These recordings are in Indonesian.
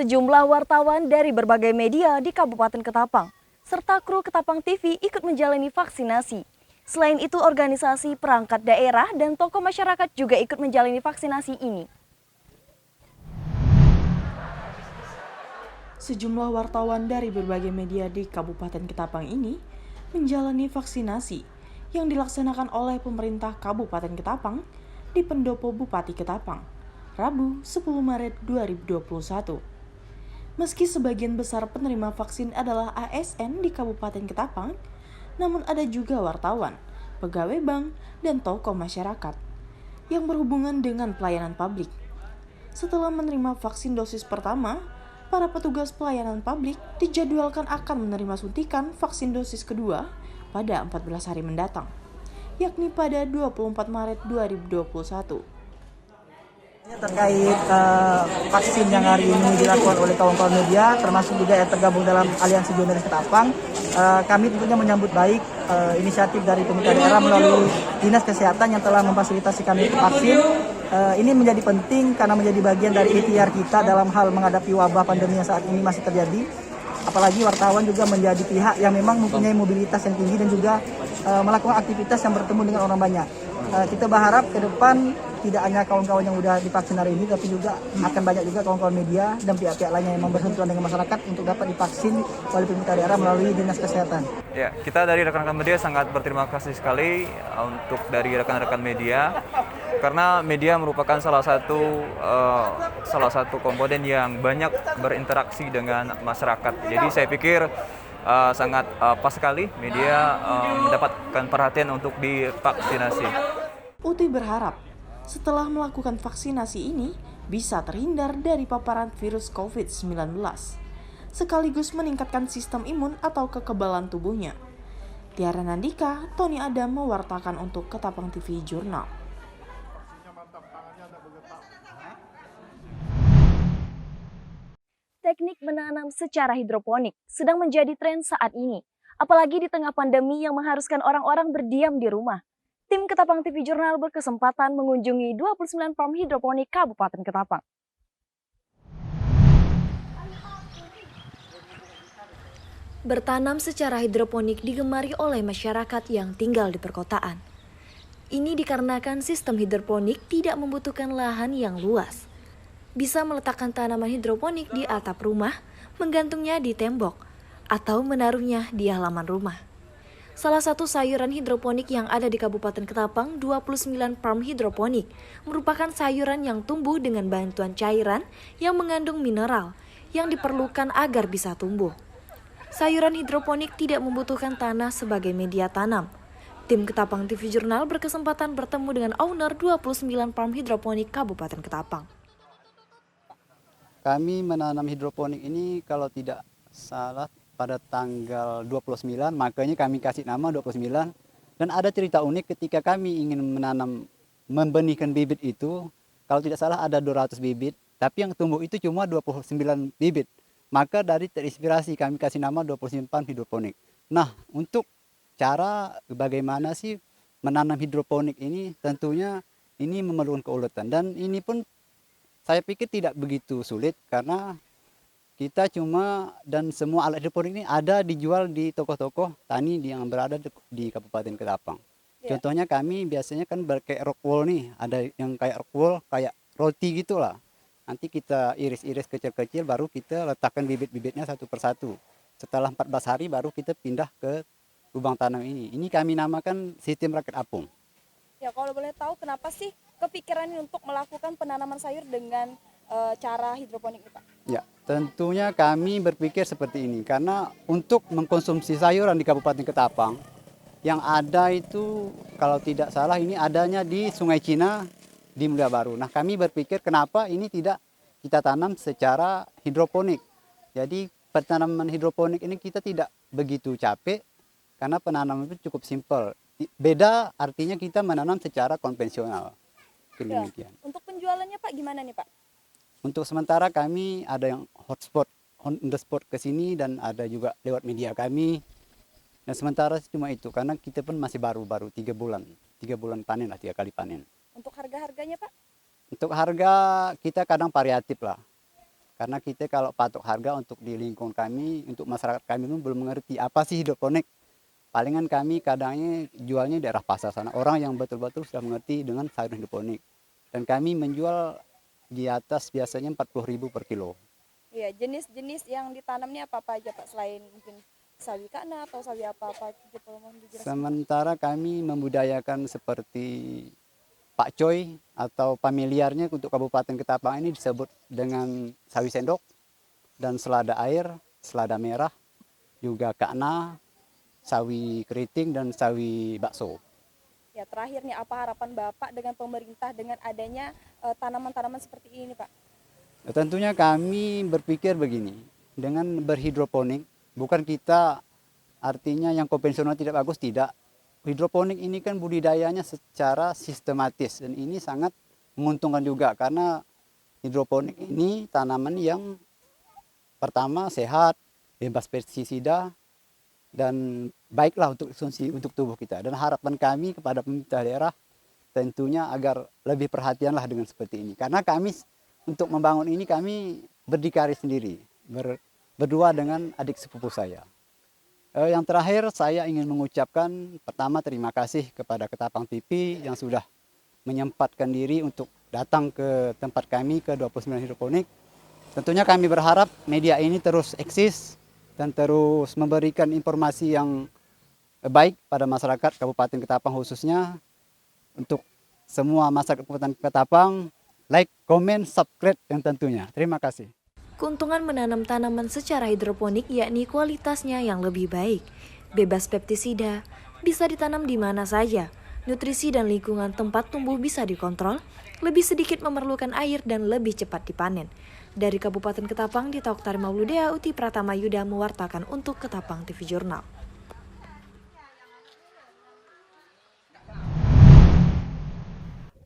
Sejumlah wartawan dari berbagai media di Kabupaten Ketapang, serta kru Ketapang TV ikut menjalani vaksinasi. Selain itu, organisasi perangkat daerah dan tokoh masyarakat juga ikut menjalani vaksinasi ini. Sejumlah wartawan dari berbagai media di Kabupaten Ketapang ini menjalani vaksinasi yang dilaksanakan oleh pemerintah Kabupaten Ketapang di Pendopo Bupati Ketapang, Rabu 10 Maret 2021. Meski sebagian besar penerima vaksin adalah ASN di Kabupaten Ketapang, namun ada juga wartawan, pegawai bank, dan tokoh masyarakat yang berhubungan dengan pelayanan publik. Setelah menerima vaksin dosis pertama, para petugas pelayanan publik dijadwalkan akan menerima suntikan vaksin dosis kedua pada 14 hari mendatang, yakni pada 24 Maret 2021. Terkait vaksin yang hari ini dilakukan oleh kawan-kawan media, termasuk juga yang tergabung dalam Aliansi Jurnalis Ketapang, kami tentunya menyambut baik inisiatif dari pemerintah daerah melalui Dinas Kesehatan yang telah memfasilitasi kami vaksin. Ini menjadi penting karena menjadi bagian dari ikhtiar kita dalam hal menghadapi wabah pandemi yang saat ini masih terjadi. Apalagi wartawan juga menjadi pihak yang memang mempunyai mobilitas yang tinggi dan juga melakukan aktivitas yang bertemu dengan orang banyak. Kita berharap ke depan tidak hanya kawan-kawan yang sudah divaksin hari ini, tapi juga akan banyak juga kawan-kawan media dan pihak-pihak lainnya yang bersentuhan dengan masyarakat untuk dapat divaksin oleh pemerintah daerah melalui Dinas Kesehatan. Ya, kita dari rekan-rekan media sangat berterima kasih sekali untuk dari rekan-rekan media, karena media merupakan salah satu komponen yang banyak berinteraksi dengan masyarakat. Jadi saya pikir sangat pas sekali media mendapatkan perhatian untuk divaksinasi. Uti berharap setelah melakukan vaksinasi ini bisa terhindar dari paparan virus COVID-19, sekaligus meningkatkan sistem imun atau kekebalan tubuhnya. Tiara Nandika, Tony Adam mewartakan untuk Ketapang TV Jurnal. Teknik menanam secara hidroponik sedang menjadi tren saat ini, apalagi di tengah pandemi yang mengharuskan orang-orang berdiam di rumah. Tim Ketapang TV Jurnal berkesempatan mengunjungi 29 farm hidroponik Kabupaten Ketapang. Bertanam secara hidroponik digemari oleh masyarakat yang tinggal di perkotaan. Ini dikarenakan sistem hidroponik tidak membutuhkan lahan yang luas. Bisa meletakkan tanaman hidroponik di atap rumah, menggantungnya di tembok, atau menaruhnya di halaman rumah. Salah satu sayuran hidroponik yang ada di Kabupaten Ketapang, 29 farm hidroponik, merupakan sayuran yang tumbuh dengan bantuan cairan yang mengandung mineral yang diperlukan agar bisa tumbuh. Sayuran hidroponik tidak membutuhkan tanah sebagai media tanam. Tim Ketapang TV Jurnal berkesempatan bertemu dengan owner 29 farm hidroponik Kabupaten Ketapang. Kami menanam hidroponik ini kalau tidak salah pada tanggal 29, makanya kami kasih nama 29. Dan ada cerita unik ketika kami ingin membenihkan bibit itu, kalau tidak salah ada 200 bibit, tapi yang tumbuh itu cuma 29 bibit. Maka dari terinspirasi kami kasih nama 29 hidroponik. Nah, untuk cara bagaimana sih menanam hidroponik ini, tentunya ini memerlukan keuletan. Dan ini pun saya pikir tidak begitu sulit karena kita dan semua alat hidroponik ini ada dijual di toko-toko tani yang berada di Kabupaten Ketapang. Ya. Contohnya kami biasanya kan kayak rock wool nih, ada yang kayak rock wool, kayak roti gitulah. Nanti kita iris-iris kecil-kecil baru kita letakkan bibit-bibitnya satu persatu. Setelah 14 hari baru kita pindah ke lubang tanam ini. Ini kami namakan sistem rakit apung. Ya, kalau boleh tahu kenapa sih kepikiran untuk melakukan penanaman sayur dengan cara hidroponik, Pak? Ya, tentunya kami berpikir seperti ini karena untuk mengkonsumsi sayuran di Kabupaten Ketapang yang ada itu kalau tidak salah ini adanya di Sungai Cina di Mulia Baru. Nah, kami berpikir kenapa ini tidak kita tanam secara hidroponik. Jadi penanaman hidroponik ini kita tidak begitu capek karena penanaman itu cukup simpel. Beda artinya kita menanam secara konvensional. Ya, untuk penjualannya Pak gimana nih Pak? Untuk sementara kami ada yang on the spot ke sini dan ada juga lewat media kami. Dan sementara cuma itu karena kita pun masih baru 3 bulan. 3 bulan panen lah, 3 kali panen. Untuk harga-harganya Pak? Untuk harga kita kadang variatif lah. Karena kita kalau patok harga untuk di lingkungan kami, untuk masyarakat kami pun belum mengerti apa sih hidroponik. Palingan kami kadangnya jualnya daerah pasar sana. Orang yang betul-betul sudah mengerti dengan sayur hidroponik. Dan kami menjual di atas biasanya 40.000 per kilo. Iya, jenis-jenis yang ditanam ini apa aja Pak, selain mungkin sawi kana atau sawi apa-apa? Mohon dijelaskan. Sementara kami membudayakan seperti pakcoy atau familiarnya untuk Kabupaten Ketapang ini disebut dengan sawi sendok dan selada air, selada merah, juga kakna, sawi keriting dan sawi bakso. Ya, terakhir nih, apa harapan Bapak dengan pemerintah dengan adanya tanaman-tanaman seperti ini, Pak? Tentunya kami berpikir begini, dengan berhidroponik, bukan kita artinya yang konvensional tidak bagus, tidak. Hidroponik ini kan budidayanya secara sistematis dan ini sangat menguntungkan juga karena hidroponik ini tanaman yang pertama sehat, bebas pestisida, dan baiklah untuk konsumsi untuk tubuh kita. Dan harapan kami kepada pemerintah daerah tentunya agar lebih perhatianlah dengan seperti ini. Karena kami untuk membangun ini kami berdikari sendiri, berdua dengan adik sepupu saya. Yang terakhir saya ingin mengucapkan pertama terima kasih kepada Ketapang TV yang sudah menyempatkan diri untuk datang ke tempat kami ke 29 Hidroponik. Tentunya kami berharap media ini terus eksis dan terus memberikan informasi yang baik pada masyarakat Kabupaten Ketapang khususnya. Untuk semua masyarakat Kabupaten Ketapang, like, komen, subscribe yang tentunya. Terima kasih. Keuntungan menanam tanaman secara hidroponik yakni kualitasnya yang lebih baik, bebas pestisida, bisa ditanam di mana saja, nutrisi dan lingkungan tempat tumbuh bisa dikontrol, lebih sedikit memerlukan air dan lebih cepat dipanen. Dari Kabupaten Ketapang, Dita Oktari Mauludea, Uti Pratama Yuda mewartakan untuk Ketapang TV Jurnal.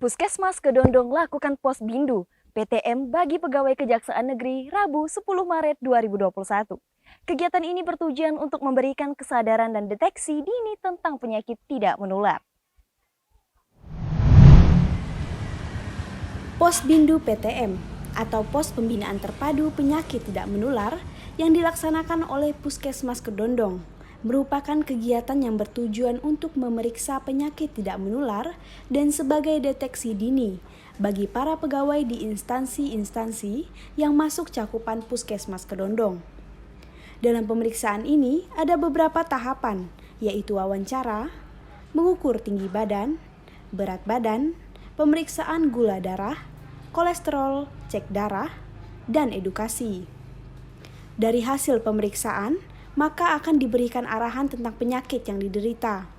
Puskesmas Kedondong lakukan pos bindu PTM bagi pegawai Kejaksaan Negeri Rabu 10 Maret 2021. Kegiatan ini bertujuan untuk memberikan kesadaran dan deteksi dini tentang penyakit tidak menular. Pos Bindu PTM atau Pos Pembinaan Terpadu Penyakit Tidak Menular yang dilaksanakan oleh Puskesmas Kedondong merupakan kegiatan yang bertujuan untuk memeriksa penyakit tidak menular dan sebagai deteksi dini bagi para pegawai di instansi-instansi yang masuk cakupan Puskesmas Kedondong. Dalam pemeriksaan ini ada beberapa tahapan, yaitu wawancara, mengukur tinggi badan, berat badan, pemeriksaan gula darah, kolesterol, cek darah, dan edukasi. Dari hasil pemeriksaan, maka akan diberikan arahan tentang penyakit yang diderita.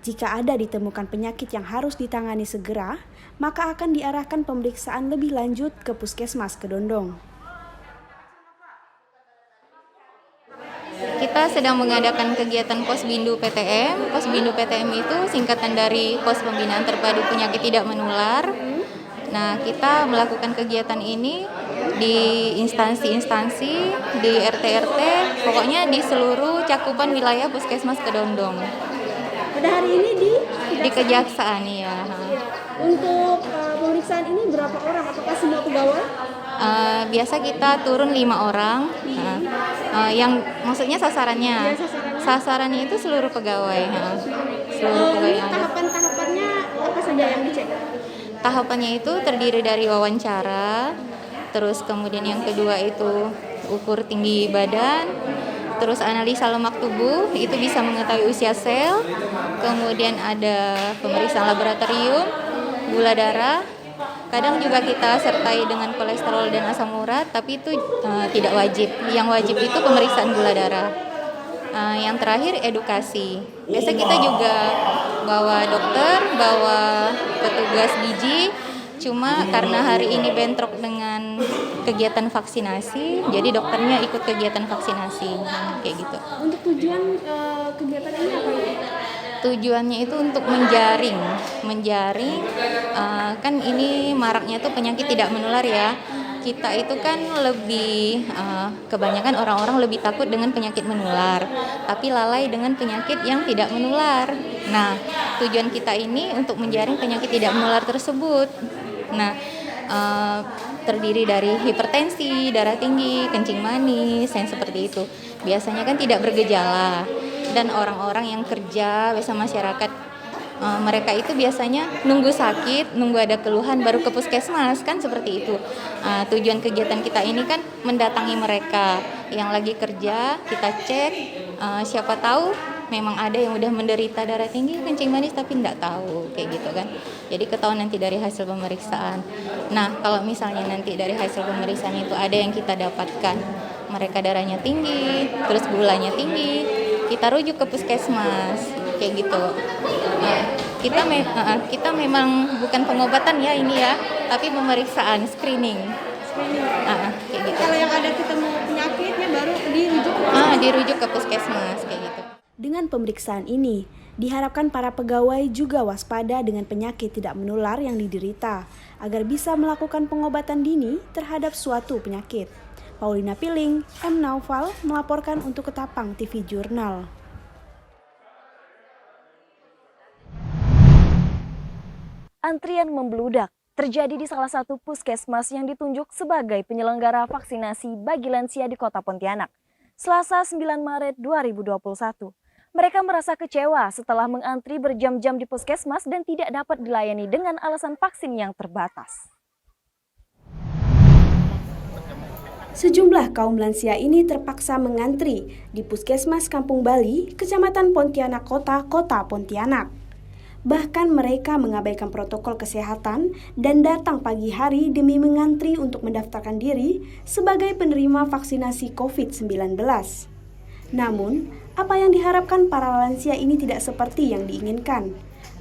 Jika ada ditemukan penyakit yang harus ditangani segera, maka akan diarahkan pemeriksaan lebih lanjut ke Puskesmas Kedondong. Kita sedang mengadakan kegiatan Pos Bindu PTM. Pos Bindu PTM itu singkatan dari Pos Pembinaan Terpadu Penyakit Tidak Menular. Nah, kita melakukan kegiatan ini di instansi-instansi, di RT-RT, pokoknya di seluruh cakupan wilayah Puskesmas Kedondong. Pada hari ini Di Kejaksaan, ya. Untuk pemeriksaan ini berapa orang? Apakah semua pegawai? Biasa kita turun 5 orang. Yang maksudnya sasarannya. Sasarannya itu seluruh pegawai. Seluruh pegawai yang ada. Tahapan-tahapannya apa saja yang dicek? Tahapannya itu terdiri dari wawancara, terus kemudian yang kedua itu ukur tinggi badan, terus analisa lemak tubuh, itu bisa mengetahui usia sel, kemudian ada pemeriksaan laboratorium, gula darah, kadang juga kita sertai dengan kolesterol dan asam urat, tapi itu tidak wajib. Yang wajib itu pemeriksaan gula darah. Yang terakhir edukasi. Biasa kita juga bawa dokter, bawa petugas gizi. Cuma karena hari ini bentrok dengan kegiatan vaksinasi, jadi dokternya ikut kegiatan vaksinasi, kayak gitu. Untuk tujuan kegiatan ini apa itu? Tujuannya itu untuk menjaring, kan ini maraknya tuh penyakit tidak menular ya. Kita itu kan lebih, kebanyakan orang-orang lebih takut dengan penyakit menular, tapi lalai dengan penyakit yang tidak menular. Nah, tujuan kita ini untuk menjaring penyakit tidak menular tersebut. Nah, terdiri dari hipertensi, darah tinggi, kencing manis, yang seperti itu. Biasanya kan tidak bergejala. Dan orang-orang yang kerja bersama masyarakat, mereka itu biasanya nunggu sakit, nunggu ada keluhan baru ke puskesmas, kan seperti itu. Tujuan kegiatan kita ini kan mendatangi mereka yang lagi kerja, kita cek, siapa tahu memang ada yang udah menderita darah tinggi, kencing manis tapi tidak tahu, kayak gitu kan. Jadi ketahuan nanti dari hasil pemeriksaan. Nah, kalau misalnya nanti dari hasil pemeriksaan itu ada yang kita dapatkan, mereka darahnya tinggi, terus gulanya tinggi, kita rujuk ke puskesmas, kayak gitu. Kita memang bukan pengobatan ya ini ya, tapi pemeriksaan, screening. Kayak gitu. Kalau yang ada ketemu penyakitnya baru dirujuk dirujuk ke puskesmas, kayak gitu. Dengan pemeriksaan ini, diharapkan para pegawai juga waspada dengan penyakit tidak menular yang diderita, agar bisa melakukan pengobatan dini terhadap suatu penyakit. Paulina Piling, M. Naufal melaporkan untuk Ketapang TV Jurnal. Antrian membludak terjadi di salah satu puskesmas yang ditunjuk sebagai penyelenggara vaksinasi bagi lansia di Kota Pontianak. Selasa 9 Maret 2021. Mereka merasa kecewa setelah mengantri berjam-jam di puskesmas dan tidak dapat dilayani dengan alasan vaksin yang terbatas. Sejumlah kaum lansia ini terpaksa mengantri di Puskesmas Kampung Bali, Kecamatan Pontianak Kota Pontianak. Bahkan mereka mengabaikan protokol kesehatan dan datang pagi hari demi mengantri untuk mendaftarkan diri sebagai penerima vaksinasi COVID-19. Namun, apa yang diharapkan para lansia ini tidak seperti yang diinginkan.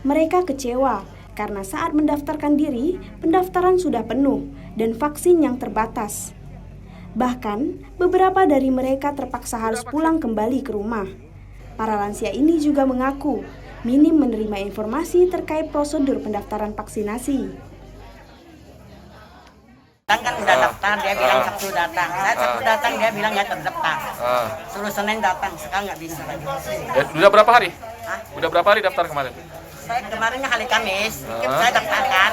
Mereka kecewa karena saat mendaftarkan diri, pendaftaran sudah penuh dan vaksin yang terbatas. Bahkan, beberapa dari mereka terpaksa harus pulang kembali ke rumah. Para lansia ini juga mengaku minim menerima informasi terkait prosedur pendaftaran vaksinasi. Kan udah daftar, dia bilang Sabtu datang. Saya Sabtu datang, dia bilang ya terdaftar. Suruh Senin datang, sekarang nggak bisa lagi. Udah berapa hari? Udah berapa hari daftar kemarin? Saya kemarinnya hari Kamis, saya daftarkan,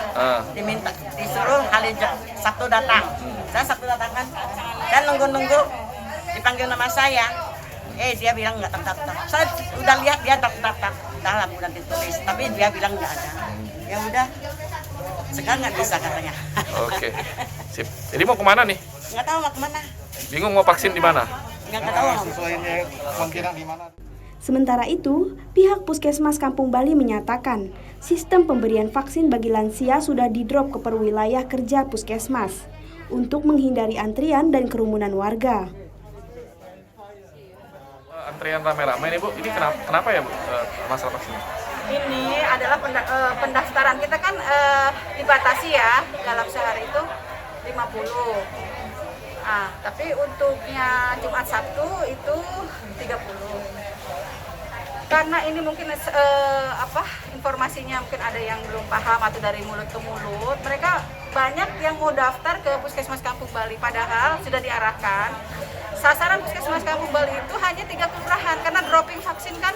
disuruh hari Sabtu datang. Saya Sabtu datang kan, dan nunggu-nunggu dipanggil nama saya. Dia bilang nggak terdaftar. Saya udah lihat dia terdaftar dalam udah ditulis, tapi dia bilang nggak ada. Ya udah, sekarang nggak bisa katanya. Oke, sip. Jadi mau kemana nih? Nggak tahu mau kemana. Bingung mau vaksin di mana? Nggak tahu. Di mana? Sementara itu, pihak Puskesmas Kampung Bali menyatakan sistem pemberian vaksin bagi lansia sudah didrop ke perwilayah kerja Puskesmas untuk menghindari antrian dan kerumunan warga. Antrian rame-rame nih Bu, ini kenapa ya Bu masalah vaksin? Ini adalah pendaftaran kita kan dibatasi ya, dalam sehari itu 50. Tapi untuknya Jumat Sabtu itu 30. Karena ini mungkin informasinya mungkin ada yang belum paham atau dari mulut ke mulut, mereka banyak yang mau daftar ke Puskesmas Kampung Bali, padahal sudah diarahkan sasaran Puskesmas Kampung Bali itu hanya 3 kelurahan, karena dropping vaksin kan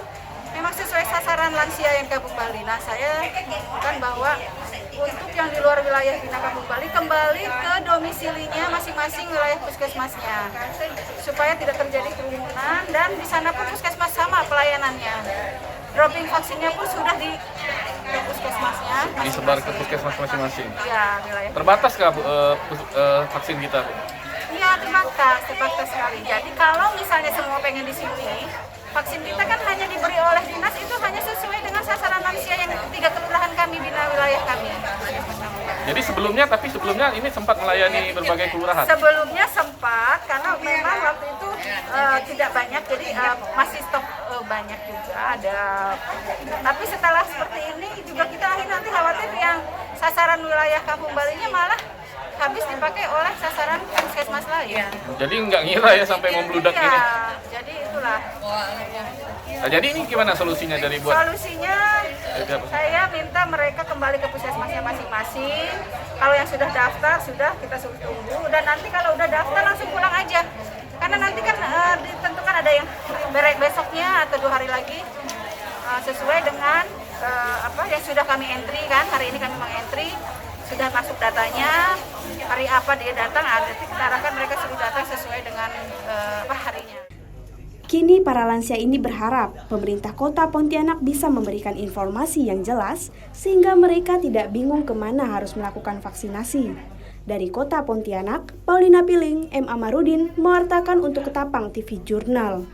memang sesuai sasaran lansia yang Kampung Bali. Nah, saya kan bahwa untuk yang di luar wilayah Bina Kampung Bali kembali ke domisilinya masing-masing wilayah puskesmasnya, supaya tidak terjadi kerumunan, dan di sana pun puskesmas sama pelayanannya. Dropping vaksinnya pun sudah di puskesmasnya. Disebar ke puskesmas masing-masing. Iya, wilayah. Terbatas kah vaksin kita? Iya, terbatas sekali. Jadi kalau misalnya semua pengen di sini, vaksin kita kan hanya diberi oleh dinas, itu hanya sesuai dengan sasaran lansia yang 3 kelurahan kami, bina wilayah kami. Jadi sebelumnya ini sempat melayani berbagai kelurahan? Sebelumnya sempat, karena memang waktu itu tidak banyak, jadi masih stok banyak juga ada. Tapi setelah seperti ini juga kita nanti khawatir yang sasaran wilayah Kampung Balinya malah habis dipakai oleh sasaran puskesmas lain. Jadi nggak ngira ya sampai membludak ini? Jadi itulah. Nah, jadi ini gimana solusinya dari buat? Solusinya saya minta mereka kembali ke puskesmasnya masing-masing. Kalau yang sudah daftar, sudah kita suruh tunggu. Dan nanti kalau udah daftar langsung pulang aja. Karena nanti kan ditentukan ada yang besoknya atau 2 hari lagi. Sesuai dengan yang sudah kami entry kan. Hari ini kami mengentry. Sudah masuk datanya, hari apa dia datang, nanti kita arahkan mereka suruh datang sesuai dengan harinya. Kini para lansia ini berharap pemerintah kota Pontianak bisa memberikan informasi yang jelas sehingga mereka tidak bingung kemana harus melakukan vaksinasi. Dari kota Pontianak, Paulina Piling, M. Amarudin, mewartakan untuk Ketapang TV Jurnal.